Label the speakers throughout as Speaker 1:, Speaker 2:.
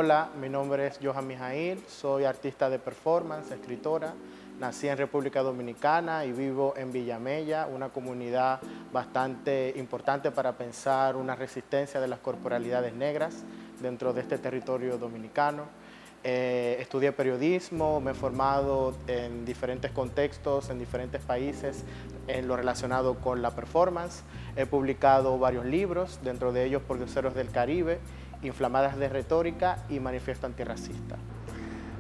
Speaker 1: Hola, mi nombre es Johan Mijail, soy artista de performance, escritora. Nací en República Dominicana y vivo en Villamella, una comunidad bastante importante para pensar una resistencia de las corporalidades negras dentro de este territorio dominicano. Estudié periodismo, me he formado en diferentes contextos, en diferentes países, en lo relacionado con la performance. He publicado varios libros, dentro de ellos Por Dioseros del Caribe, Inflamadas de Retórica y Manifiesto Antirracista.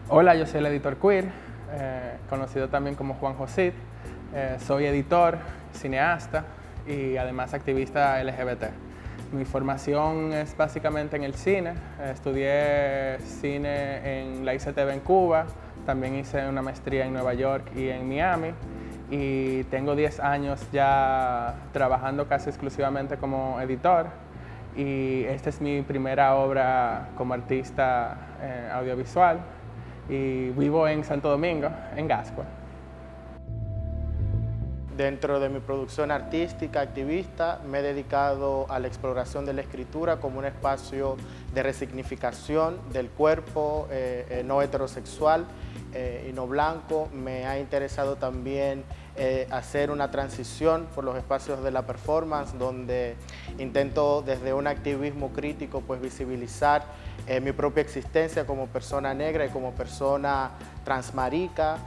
Speaker 2: Hola, yo soy el editor queer, conocido también como Juan José. Soy editor, cineasta y además activista LGBT. Mi formación es básicamente en el cine. Estudié cine en la ICTV en Cuba, también hice una maestría en Nueva York y en Miami. Y tengo 10 años ya trabajando casi exclusivamente como editor. Y esta es mi primera obra como artista audiovisual. Y vivo en Santo Domingo, en Gascua.
Speaker 1: Dentro de mi producción artística, activista, me he dedicado a la exploración de la escritura como un espacio de resignificación del cuerpo no heterosexual y no blanco. Me ha interesado también hacer una transición por los espacios de la performance, donde intento desde un activismo crítico pues visibilizar mi propia existencia como persona negra y como persona transmarica.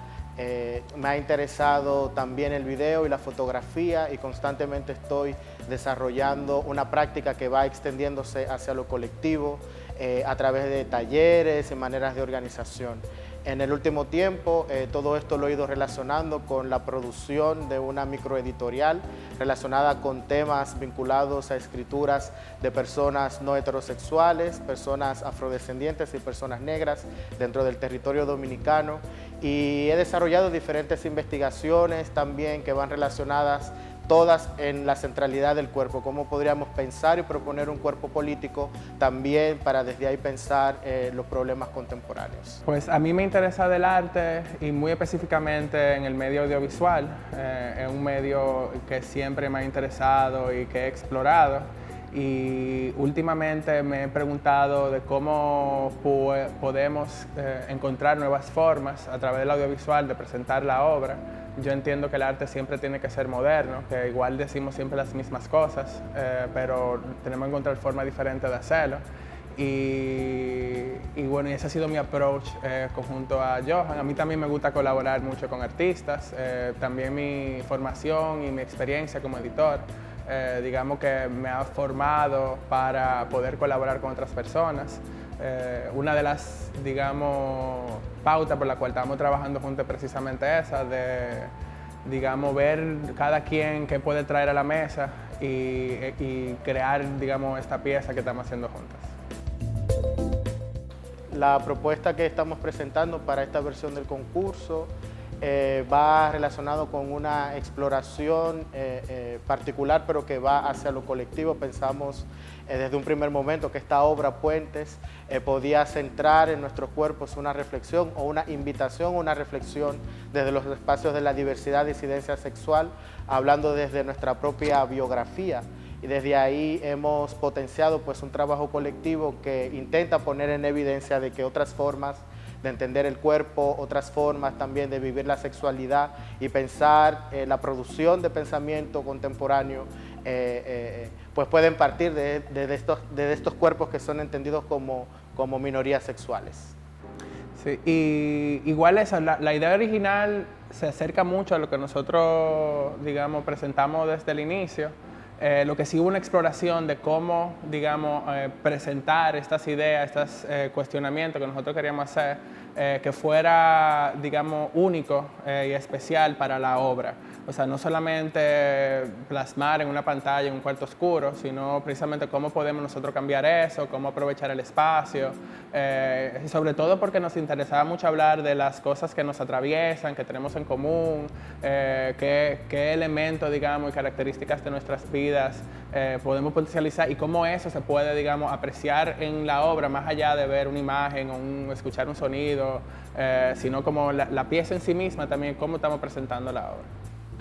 Speaker 1: Me ha interesado también el video y la fotografía y constantemente estoy desarrollando una práctica que va extendiéndose hacia lo colectivo a través de talleres y maneras de organización. En el último tiempo todo esto lo he ido relacionando con la producción de una microeditorial relacionada con temas vinculados a escrituras de personas no heterosexuales, personas afrodescendientes y personas negras dentro del territorio dominicano. Y he desarrollado diferentes investigaciones también que van relacionadas todas en la centralidad del cuerpo, cómo podríamos pensar y proponer un cuerpo político también para desde ahí pensar los problemas contemporáneos.
Speaker 2: Pues a mí me interesa del arte y muy específicamente en el medio audiovisual. Es un medio que siempre me ha interesado y que he explorado. Y últimamente me he preguntado de cómo podemos encontrar nuevas formas a través del audiovisual de presentar la obra. Yo entiendo que el arte siempre tiene que ser moderno, que igual decimos siempre las mismas cosas, pero tenemos que encontrar formas diferentes de hacerlo. Y bueno, ese ha sido mi approach conjunto a Johan. A mí también me gusta colaborar mucho con artistas, también mi formación y mi experiencia como editor. Digamos que me ha formado para poder colaborar con otras personas. Una de las, digamos, pautas por la cual estamos trabajando juntos es precisamente esa, de, digamos, ver cada quien qué puede traer a la mesa y crear, digamos, esta pieza que estamos haciendo juntas.
Speaker 1: La propuesta que estamos presentando para esta versión del concurso va relacionado con una exploración particular, pero que va hacia lo colectivo. Pensamos desde un primer momento que esta obra Puentes podía centrar en nuestros cuerpos una reflexión o una invitación a una reflexión desde los espacios de la diversidad y disidencia sexual, hablando desde nuestra propia biografía. Y desde ahí hemos potenciado pues un trabajo colectivo que intenta poner en evidencia de que otras formas de entender el cuerpo, otras formas también de vivir la sexualidad y pensar la producción de pensamiento contemporáneo, pues pueden partir de estos cuerpos que son entendidos como minorías sexuales.
Speaker 2: Sí, y igual eso, la idea original se acerca mucho a lo que nosotros, digamos, presentamos desde el inicio. Lo que sí hubo una exploración de cómo, digamos, presentar estas ideas, estos cuestionamientos que nosotros queríamos hacer, que fuera, digamos, único y especial para la obra. O sea, no solamente plasmar en una pantalla, en un cuarto oscuro, sino precisamente cómo podemos nosotros cambiar eso, cómo aprovechar el espacio, y sobre todo porque nos interesaba mucho hablar de las cosas que nos atraviesan, que tenemos en común, qué elementos, digamos, y características de nuestras vidas podemos potencializar y cómo eso se puede, digamos, apreciar en la obra, más allá de ver una imagen o escuchar un sonido, sino como la pieza en sí misma también, cómo estamos presentando la obra.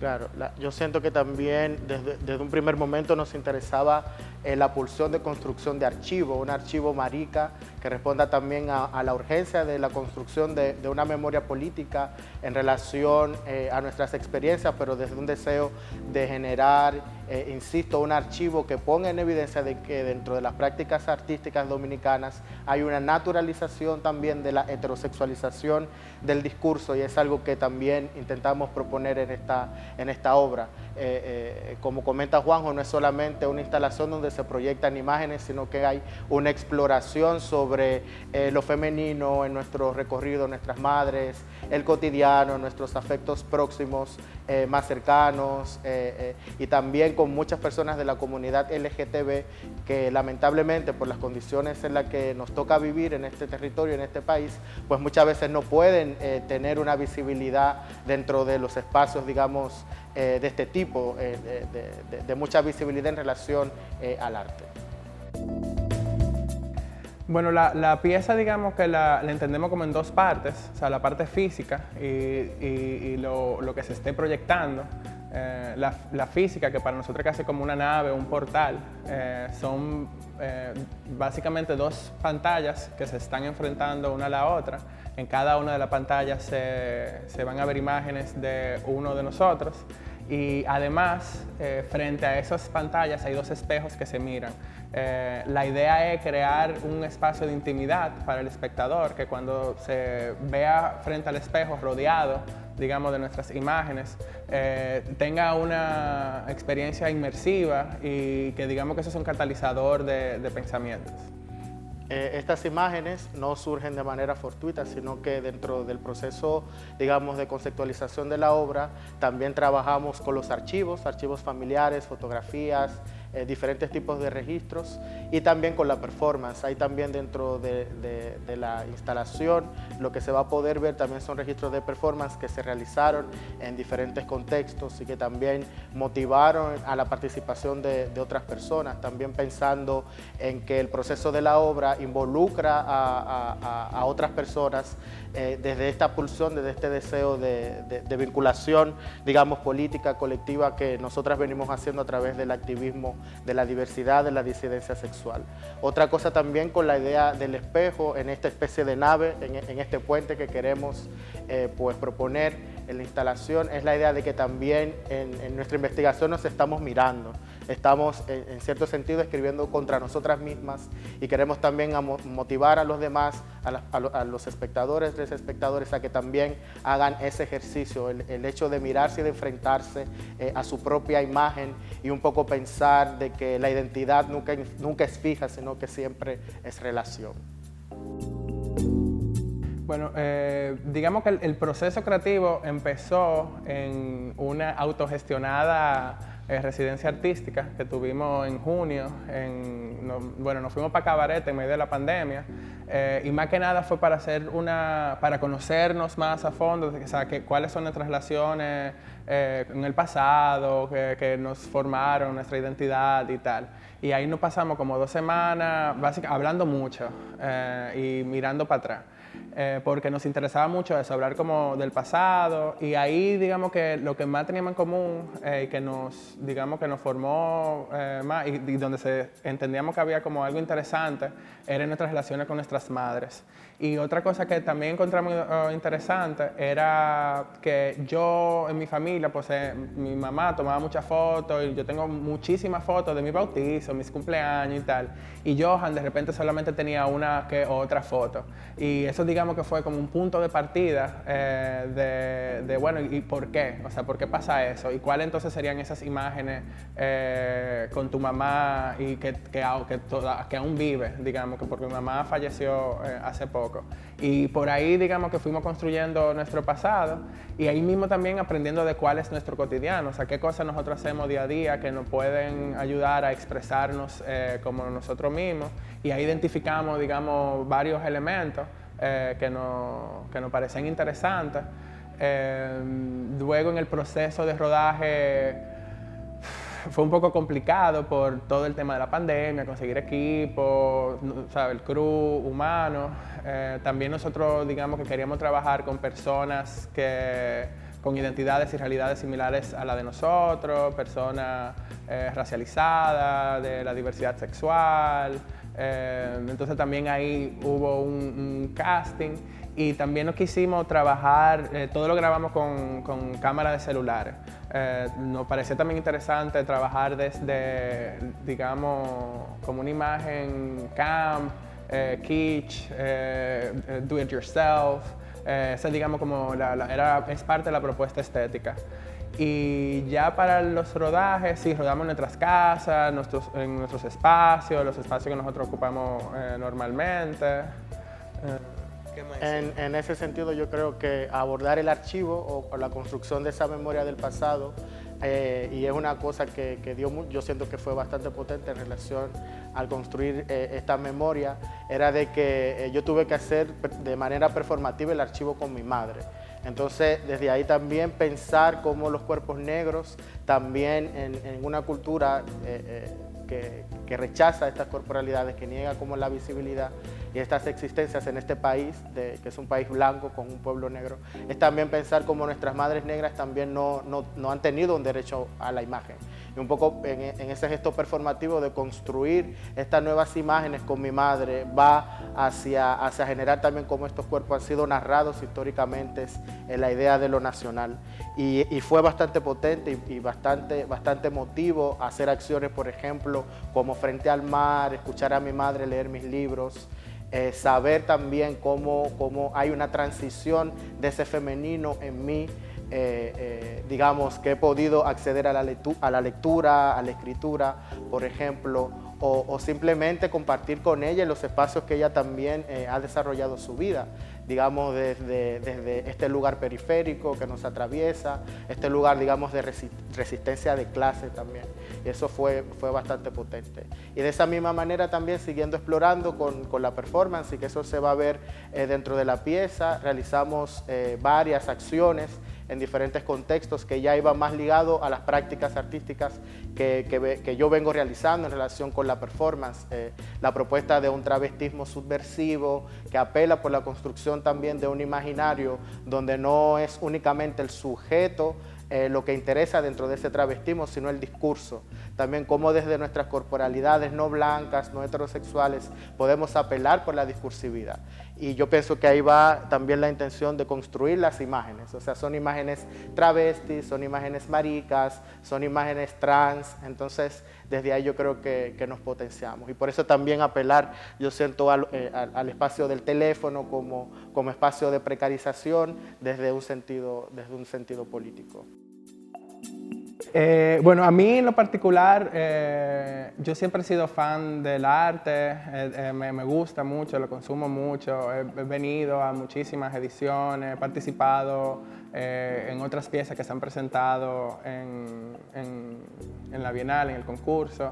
Speaker 1: Claro, yo siento que también desde un primer momento nos interesaba la pulsión de construcción de archivo, un archivo marica que responda también a la urgencia de la construcción de una memoria política en relación a nuestras experiencias, pero desde un deseo de generar, insisto, un archivo que ponga en evidencia de que dentro de las prácticas artísticas dominicanas hay una naturalización también de la heterosexualización del discurso, y es algo que también intentamos proponer en esta obra. Como comenta Juanjo, no es solamente una instalación donde se proyectan imágenes, sino que hay una exploración sobre lo femenino en nuestro recorrido, nuestras madres, el cotidiano, nuestros afectos próximos, más cercanos, y también con muchas personas de la comunidad LGTB que lamentablemente por las condiciones en las que nos toca vivir en este territorio, en este país, pues muchas veces no pueden tener una visibilidad dentro de los espacios, digamos, de este tipo, de mucha visibilidad en relación al arte.
Speaker 2: Bueno, la pieza, digamos que la entendemos como en dos partes, o sea, la parte física y lo que se esté proyectando. La física, que para nosotros es casi como una nave, un portal, son básicamente dos pantallas que se están enfrentando una a la otra. En cada una de las pantallas se van a ver imágenes de uno de nosotros, y además frente a esas pantallas hay dos espejos que se miran. La idea es crear un espacio de intimidad para el espectador, que cuando se vea frente al espejo rodeado, digamos, de nuestras imágenes, tenga una experiencia inmersiva y que digamos que eso es un catalizador de pensamientos.
Speaker 1: Estas imágenes no surgen de manera fortuita, sino que dentro del proceso, digamos, de conceptualización de la obra, también trabajamos con los archivos familiares, fotografías, diferentes tipos de registros, y también con la performance. Ahí también dentro de la instalación lo que se va a poder ver también son registros de performance que se realizaron en diferentes contextos y que también motivaron a la participación de otras personas, también pensando en que el proceso de la obra involucra a otras personas desde esta pulsión, desde este deseo de vinculación, digamos, política, colectiva, que nosotras venimos haciendo a través del activismo de la diversidad, de la disidencia sexual. Otra cosa también con la idea del espejo en esta especie de nave, en este puente que queremos pues proponer en la instalación, es la idea de que también en nuestra investigación nos estamos mirando, estamos en cierto sentido escribiendo contra nosotras mismas, y queremos también motivar a los demás, a los espectadores, espectadores, a que también hagan ese ejercicio, el hecho de mirarse y de enfrentarse a su propia imagen, y un poco pensar de que la identidad nunca es fija, sino que siempre es relación.
Speaker 2: Bueno, digamos que el proceso creativo empezó en una autogestionada residencia artística que tuvimos en junio. Bueno, nos fuimos para Cabaret en medio de la pandemia, y más que nada fue para conocernos más a fondo, o sea, cuáles son nuestras relaciones en el pasado, que nos formaron nuestra identidad y tal. Y ahí nos pasamos como 2 semanas hablando mucho y mirando para atrás. Porque nos interesaba mucho eso, hablar como del pasado, y ahí digamos que lo que más teníamos en común y que nos formó más, y donde entendíamos que había como algo interesante, eran nuestras relaciones con nuestras madres. Y otra cosa que también encontramos interesante era que yo en mi familia, pues mi mamá tomaba muchas fotos, y yo tengo muchísimas fotos de mi bautizo, mis cumpleaños y tal, y Johan de repente solamente tenía una que otra foto, y eso digamos que fue como un punto de partida de bueno, ¿y por qué? O sea, ¿por qué pasa eso? ¿Y cuáles entonces serían esas imágenes con tu mamá y que aún vive, digamos, que porque mi mamá falleció hace poco? Y por ahí digamos que fuimos construyendo nuestro pasado, y ahí mismo también aprendiendo de cuál es nuestro cotidiano, o sea, qué cosas nosotros hacemos día a día que nos pueden ayudar a expresarnos como nosotros mismos, y ahí identificamos, digamos, varios elementos que nos parecen interesantes. Luego en el proceso de rodaje fue un poco complicado por todo el tema de la pandemia, conseguir equipo, ¿sabe? El crew humano. También nosotros, digamos, que queríamos trabajar con personas con identidades y realidades similares a la de nosotros, personas racializadas, de la diversidad sexual. Entonces también ahí hubo un casting y también nos quisimos trabajar, todo lo grabamos con cámaras de celulares. Nos pareció también interesante trabajar desde, digamos, como una imagen camp, kitsch, do it yourself. Esa, digamos, como es parte de la propuesta estética. Y ya para los rodajes, sí, rodamos en nuestras casas, en nuestros espacios, los espacios que nosotros ocupamos normalmente.
Speaker 1: En ese sentido, yo creo que abordar el archivo o la construcción de esa memoria del pasado, y es una cosa que yo siento que fue bastante potente en relación al construir esta memoria, era de que yo tuve que hacer de manera performativa el archivo con mi madre. Entonces, desde ahí también pensar cómo los cuerpos negros, también en una cultura que rechaza estas corporalidades, que niega como la visibilidad y estas existencias en este país, que es un país blanco con un pueblo negro, es también pensar cómo nuestras madres negras también no han tenido un derecho a la imagen. Y un poco en ese gesto performativo de construir estas nuevas imágenes con mi madre va hacia generar también cómo estos cuerpos han sido narrados históricamente en la idea de lo nacional. Y fue bastante potente y bastante emotivo hacer acciones, por ejemplo, como Frente al Mar, escuchar a mi madre leer mis libros, saber también cómo hay una transición de ese femenino en mí, digamos, que he podido acceder a la lectura, a la escritura, por ejemplo, o simplemente compartir con ella en los espacios que ella también ha desarrollado su vida, digamos, desde este lugar periférico que nos atraviesa, este lugar, digamos, de resistencia de clase también. Y eso fue bastante potente. Y de esa misma manera también siguiendo explorando con la performance, y que eso se va a ver dentro de la pieza, realizamos varias acciones en diferentes contextos que ya iba más ligado a las prácticas artísticas que yo vengo realizando en relación con la performance. La propuesta de un travestismo subversivo que apela por la construcción también de un imaginario donde no es únicamente el sujeto lo que interesa dentro de ese travestismo, sino el discurso. También cómo desde nuestras corporalidades no blancas, no heterosexuales, podemos apelar por la discursividad. Y yo pienso que ahí va también la intención de construir las imágenes. O sea, son imágenes travestis, son imágenes maricas, son imágenes trans. Entonces, desde ahí yo creo que nos potenciamos. Y por eso también apelar, yo siento, al espacio del teléfono como espacio de precarización desde un sentido político.
Speaker 2: Bueno, a mí en lo particular, yo siempre he sido fan del arte, me gusta mucho, lo consumo mucho, he venido a muchísimas ediciones, he participado en otras piezas que se han presentado en la Bienal, en el concurso.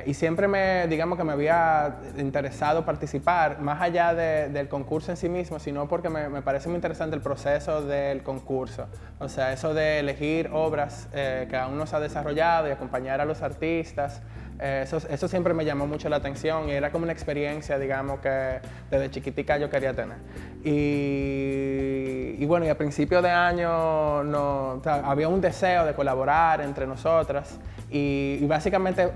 Speaker 2: Y siempre digamos que me había interesado participar, más allá del concurso en sí mismo, sino porque me parece muy interesante el proceso del concurso. O sea, eso de elegir obras que aún no se ha desarrollado y acompañar a los artistas, eso siempre me llamó mucho la atención y era como una experiencia, digamos, que desde chiquitica yo quería tener. Y bueno, y a principio de año o sea, había un deseo de colaborar entre nosotras. Y básicamente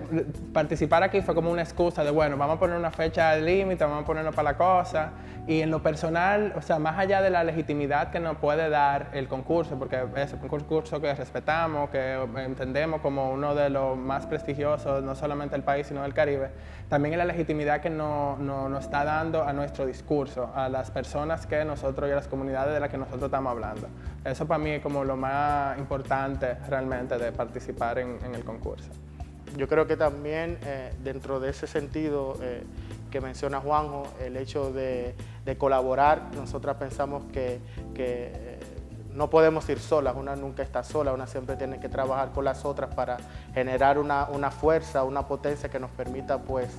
Speaker 2: participar aquí fue como una excusa de, bueno, vamos a poner una fecha límite, vamos a ponernos para la cosa. Y en lo personal, o sea, más allá de la legitimidad que nos puede dar el concurso, porque es un concurso que respetamos, que entendemos como uno de los más prestigiosos, no solamente del país, sino del Caribe, también es la legitimidad que nos está dando a nuestro discurso, a las personas que nosotros y a las comunidades de las que nosotros estamos hablando. Eso para mí es como lo más importante realmente de participar en el concurso.
Speaker 1: Yo creo que también dentro de ese sentido que menciona Juanjo, el hecho de colaborar, nosotras pensamos que no podemos ir solas, una nunca está sola, una siempre tiene que trabajar con las otras para generar una fuerza, una potencia que nos permita pues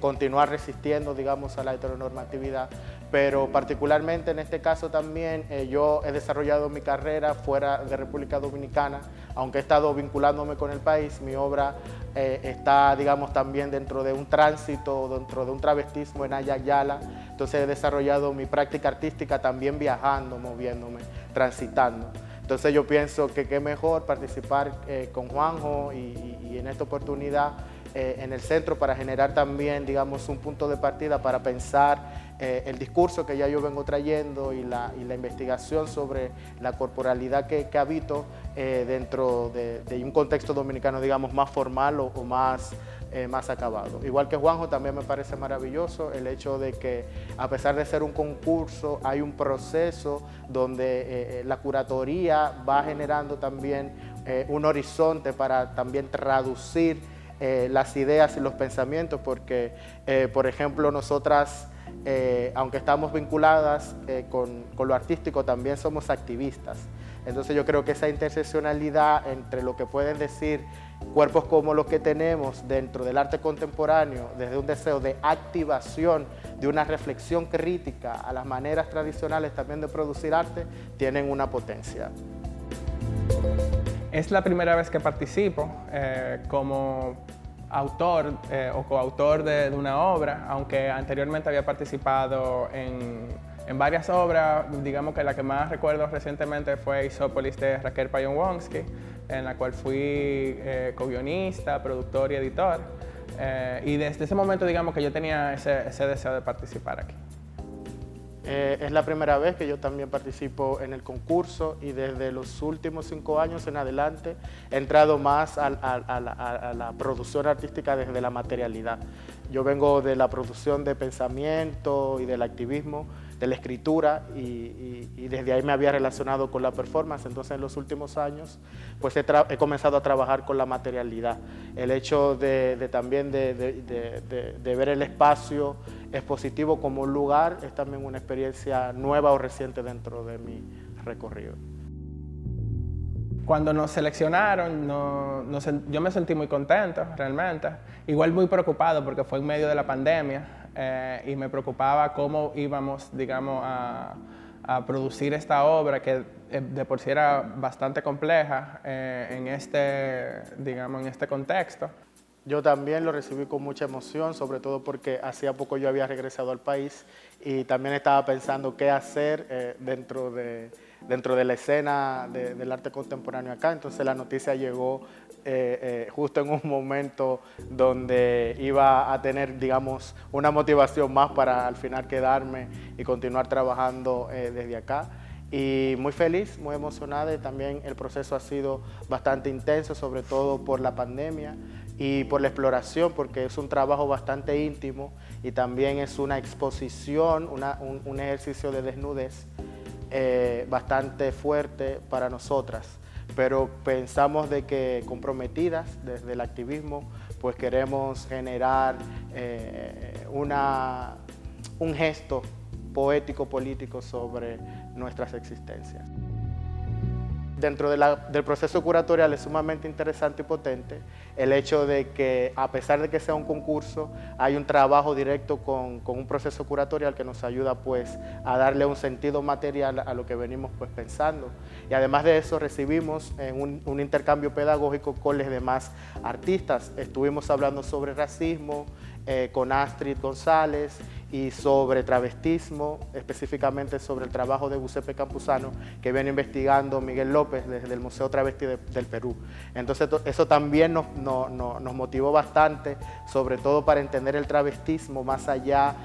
Speaker 1: continuar resistiendo, digamos, a la heteronormatividad. Pero particularmente en este caso también yo he desarrollado mi carrera fuera de República Dominicana, aunque he estado vinculándome con el país, mi obra está, digamos, también dentro de un tránsito, dentro de un travestismo en Ayayala. Entonces he desarrollado mi práctica artística también viajando, moviéndome, transitando. Entonces yo pienso que qué mejor participar con Juanjo y en esta oportunidad en el centro para generar también, digamos, un punto de partida para pensar el discurso que ya yo vengo trayendo y la investigación sobre la corporalidad que habito dentro de un contexto dominicano, digamos, más formal o más acabado. Igual que Juanjo, también me parece maravilloso el hecho de que, a pesar de ser un concurso, hay un proceso donde la curatoría va generando también un horizonte para también traducir las ideas y los pensamientos, porque, por ejemplo, nosotras, aunque estamos vinculadas con lo artístico, también somos activistas. Entonces yo creo que esa interseccionalidad entre lo que pueden decir cuerpos como los que tenemos dentro del arte contemporáneo, desde un deseo de activación, de una reflexión crítica a las maneras tradicionales también de producir arte, tienen una potencia.
Speaker 2: Es la primera vez que participo como autor o coautor de una obra, aunque anteriormente había participado en varias obras. Digamos que la que más recuerdo recientemente fue Isópolis de Raquel Payón-Wonsky, en la cual fui co-guionista, productor y editor. Y desde ese momento, digamos que yo tenía ese deseo de participar aquí.
Speaker 1: Es la primera vez que yo también participo en el concurso y desde los últimos 5 años en adelante he entrado más a la producción artística desde la materialidad. Yo vengo de la producción de pensamiento y del activismo, de la escritura y desde ahí me había relacionado con la performance. Entonces en los últimos años pues he comenzado a trabajar con la materialidad. El hecho también de ver el espacio expositivo como un lugar es también una experiencia nueva o reciente dentro de mi recorrido.
Speaker 2: Cuando nos seleccionaron, yo me sentí muy contento, realmente. Igual muy preocupado porque fue en medio de la pandemia y me preocupaba cómo íbamos, digamos, a producir esta obra que de por sí era bastante compleja en este contexto.
Speaker 1: Yo también lo recibí con mucha emoción, sobre todo porque hacía poco yo había regresado al país y también estaba pensando qué hacer dentro de la escena del arte contemporáneo acá. Entonces la noticia llegó justo en un momento donde iba a tener, digamos, una motivación más para al final quedarme y continuar trabajando desde acá. Y muy feliz, muy emocionada, y también el proceso ha sido bastante intenso, sobre todo por la pandemia y por la exploración, porque es un trabajo bastante íntimo y también es una exposición, un ejercicio de desnudez bastante fuerte para nosotras, pero pensamos de que comprometidas desde el activismo, pues queremos generar un gesto poético, político sobre nuestras existencias. Dentro del proceso curatorial es sumamente interesante y potente el hecho de que, a pesar de que sea un concurso, hay un trabajo directo con un proceso curatorial que nos ayuda pues a darle un sentido material a lo que venimos pues pensando. Y además de eso recibimos un intercambio pedagógico con los demás artistas. Estuvimos hablando sobre racismo con Astrid González y sobre travestismo, específicamente sobre el trabajo de Giuseppe Campuzano que viene investigando Miguel López desde el Museo Travesti del Perú. Entonces eso también nos motivó bastante, sobre todo para entender el travestismo más allá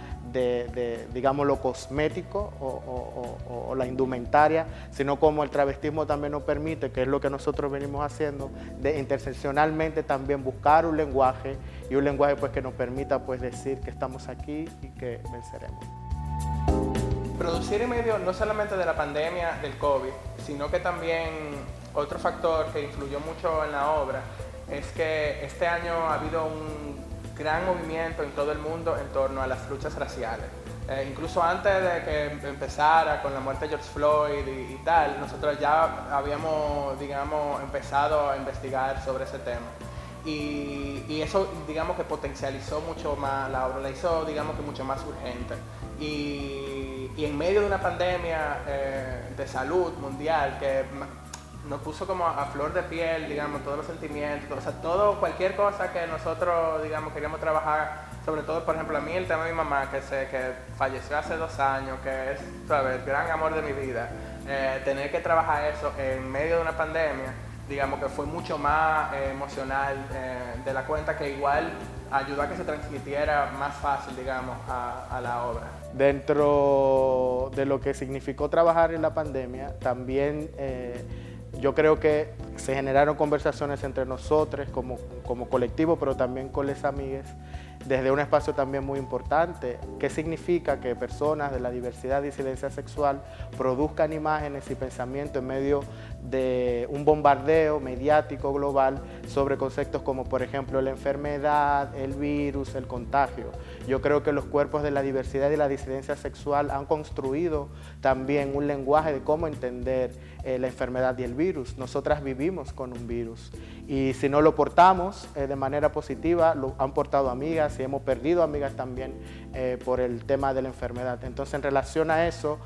Speaker 1: digamos, lo cosmético o la indumentaria, sino como el travestismo también nos permite, que es lo que nosotros venimos haciendo, de interseccionalmente también buscar un lenguaje, y un lenguaje pues que nos permita pues decir que estamos aquí y que venceremos.
Speaker 2: Producir en medio no solamente de la pandemia del COVID, sino que también otro factor que influyó mucho en la obra es que este año ha habido un gran movimiento en todo el mundo en torno a las luchas raciales. Incluso antes de que empezara con la muerte de George Floyd y tal, nosotros ya habíamos, digamos, empezado a investigar sobre ese tema. Y eso, digamos, que potencializó mucho más la obra, la hizo, digamos, que mucho más urgente. Y en medio de una pandemia de salud mundial que nos puso como a flor de piel, digamos, todos los sentimientos, o sea, cualquier cosa que nosotros, digamos, queríamos trabajar, sobre todo, por ejemplo, a mí el tema de mi mamá, que falleció hace 2 años, que es, ¿sabes?, el gran amor de mi vida. tener que trabajar eso en medio de una pandemia, digamos que fue mucho más emocional de la cuenta, que igual ayudó a que se transmitiera más fácil, digamos, a la obra.
Speaker 1: Dentro de lo que significó trabajar en la pandemia, también yo creo que se generaron conversaciones entre nosotros como colectivo, pero también con las amigas, desde un espacio también muy importante. ¿Qué significa que personas de la diversidad y disidencia sexual produzcan imágenes y pensamiento en medio de un bombardeo mediático global sobre conceptos como, por ejemplo, la enfermedad, el virus, el contagio? Yo creo que los cuerpos de la diversidad y la disidencia sexual han construido también un lenguaje de cómo entender la enfermedad y el virus. Nosotras vivimos con un virus y si no lo portamos de manera positiva, lo han portado amigas y hemos perdido amigas también por el tema de la enfermedad. Entonces, en relación a eso,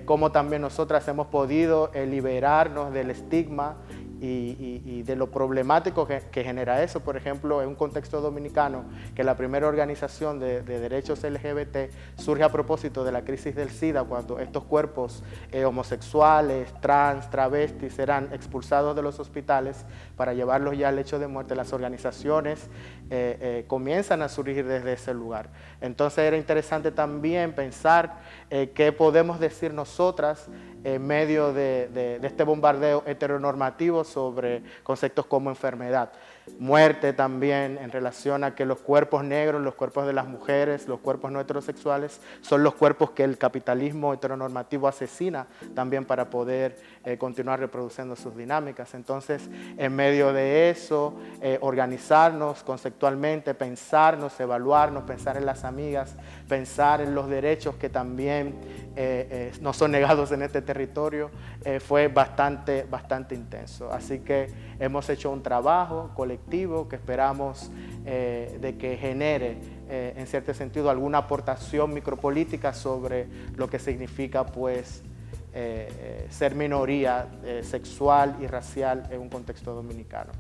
Speaker 1: cómo también nosotras hemos podido liberarnos del estigma y de lo problemático que genera eso. Por ejemplo, en un contexto dominicano, que la primera organización de derechos LGBT surge a propósito de la crisis del SIDA, cuando estos cuerpos homosexuales, trans, travestis eran expulsados de los hospitales para llevarlos ya al lecho de muerte. Las organizaciones comienzan a surgir desde ese lugar. Entonces era interesante también pensar qué podemos decir nosotras en medio de este bombardeo heteronormativo sobre conceptos como enfermedad. Muerte también, en relación a que los cuerpos negros, los cuerpos de las mujeres, los cuerpos no heterosexuales son los cuerpos que el capitalismo heteronormativo asesina también para poder continuar reproduciendo sus dinámicas. Entonces, en medio de eso, organizarnos conceptualmente, pensarnos, evaluarnos, pensar en las amigas, pensar en los derechos que también no son negados en este territorio, fue bastante intenso. Así que hemos hecho un trabajo colectivo que esperamos de que genere en cierto sentido alguna aportación micropolítica sobre lo que significa pues ser minoría sexual y racial en un contexto dominicano.